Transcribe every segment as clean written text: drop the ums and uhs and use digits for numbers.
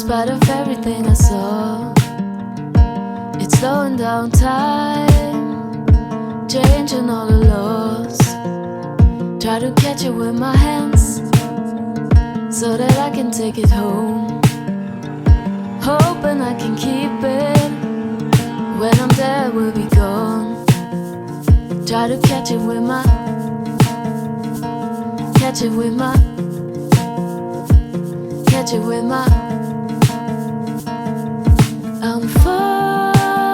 spite of everything I saw, it's slowing down time, changing all the laws. Try to catch it with my hands so that I can take it home, hoping I can keep it. When I'm there, we'll be gone. Try to catch it with my catch it with my catch it with my I'm falling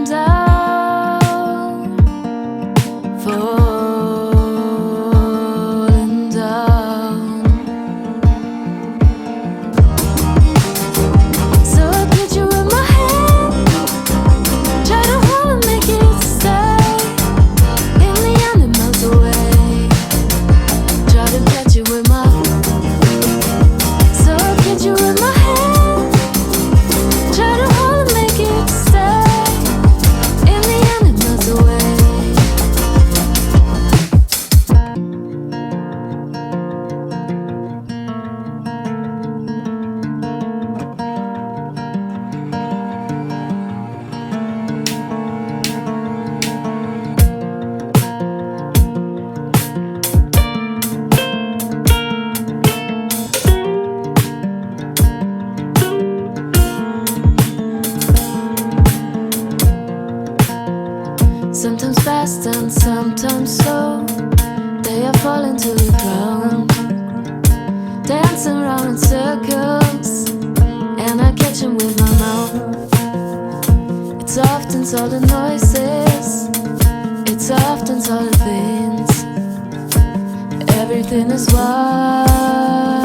down, falling down. So I put you in my hand, try to hold and make it stay in the animals away. Try to catch you with my so I put you in my hand, try to hold and make it stay in the animals away. Sometimes fast and sometimes slow, they are falling to the ground, dancing around in circles, and I catch them with my mouth. It's often all the noises, it's often all the things. Everything is wild.